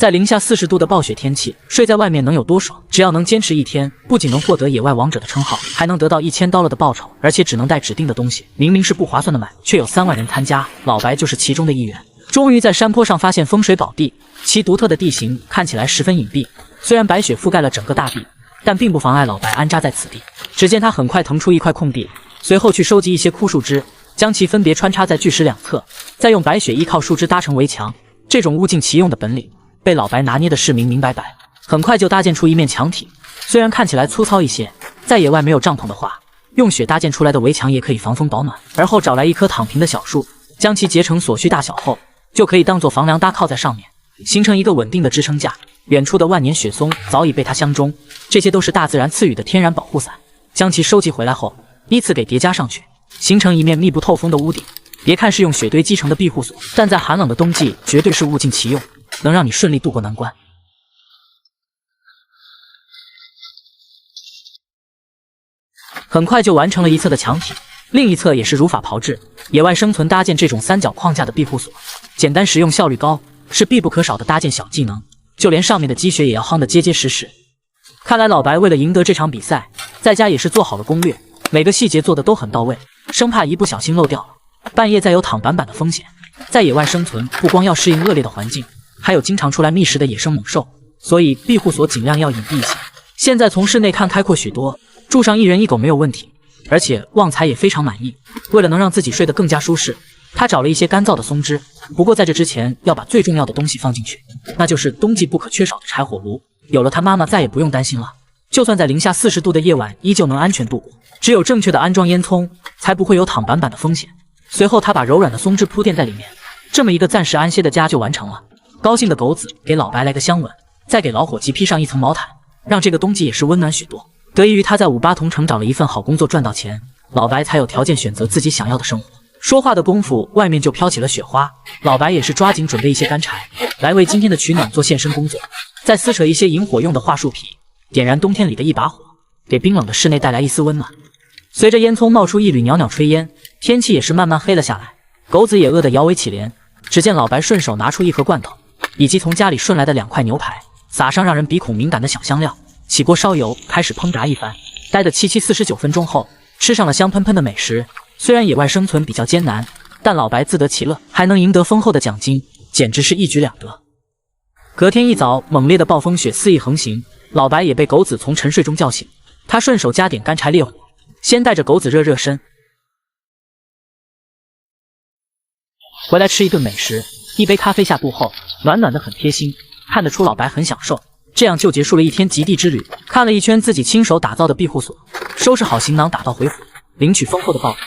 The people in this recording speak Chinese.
在零下40度的暴雪天气，睡在外面能有多爽？只要能坚持1天，不仅能获得野外王者的称号，还能得到$1000的报酬，而且只能带指定的东西。明明是不划算的买，却有3万人参加，老白就是其中的一员。终于在山坡上发现风水宝地，其独特的地形看起来十分隐蔽。虽然白雪覆盖了整个大地，但并不妨碍老白安扎在此地。只见他很快腾出一块空地，随后去收集一些枯树枝，将其分别穿插在巨石两侧，再用白雪依靠树枝搭成围墙。这种物尽其用的本领，被老白拿捏的是明明白白，很快就搭建出一面墙体。虽然看起来粗糙一些，在野外没有帐篷的话，用雪搭建出来的围墙也可以防风保暖。而后找来一棵躺平的小树，将其截成所需大小后，就可以当做房梁搭靠在上面，形成一个稳定的支撑架。远处的万年雪松早已被它相中，这些都是大自然赐予的天然保护伞。将其收集回来后，依次给叠加上去，形成一面密不透风的屋顶。别看是用雪堆积成的庇护所，但在寒冷的冬季绝对是物尽其用，能让你顺利度过难关。很快就完成了一侧的墙体，另一侧也是如法炮制。野外生存搭建这种3角框架的庇护所，简单实用，效率高，是必不可少的搭建小技能。就连上面的积雪也要夯得结结实实。看来老白为了赢得这场比赛，在家也是做好了攻略，每个细节做的都很到位，生怕一不小心漏掉了。半夜再有躺板板的风险，在野外生存不光要适应恶劣的环境，还有经常出来觅食的野生猛兽，所以庇护所尽量要隐蔽一些。现在从室内看开阔许多，住上1人1狗没有问题，而且旺财也非常满意。为了能让自己睡得更加舒适，他找了一些干燥的松枝，不过在这之前要把最重要的东西放进去，那就是冬季不可缺少的柴火炉。有了它，妈妈再也不用担心了，就算在零下40度的夜晚依旧能安全度过。只有正确的安装烟囱，才不会有躺板板的风险。随后他把柔软的松枝铺垫在里面，这么一个暂时安歇的家就完成了。高兴的狗子给老白来个香吻，再给老伙计披上一层毛毯，让这个冬季也是温暖许多。得益于他在58同城找了一份好工作赚到钱，老白才有条件选择自己想要的生活。说话的功夫，外面就飘起了雪花，老白也是抓紧准备一些干柴，来为今天的取暖做献身工作。再撕扯一些引火用的桦树皮，点燃冬天里的一把火，给冰冷的室内带来一丝温暖。随着烟囱冒出一缕袅袅炊烟，天气也是慢慢黑了下来。狗子也饿得摇尾乞怜，只见老白顺手拿出一盒罐头，以及从家里顺来的2块牛排，撒上让人鼻孔敏感的小香料，起锅烧油，开始烹炸一番。待得7 49分钟后，吃上了香喷喷的美食。虽然野外生存比较艰难，但老白自得其乐，还能赢得丰厚的奖金，简直是一举两得。隔天一早，猛烈的暴风雪肆意横行，老白也被狗子从沉睡中叫醒。他顺手加点干柴烈火，先带着狗子热热身，回来吃一顿美食。一杯咖啡下肚后，暖暖的很贴心，看得出老白很享受。这样就结束了一天极地之旅。看了一圈自己亲手打造的庇护所，收拾好行囊打道回府，领取丰厚的报酬。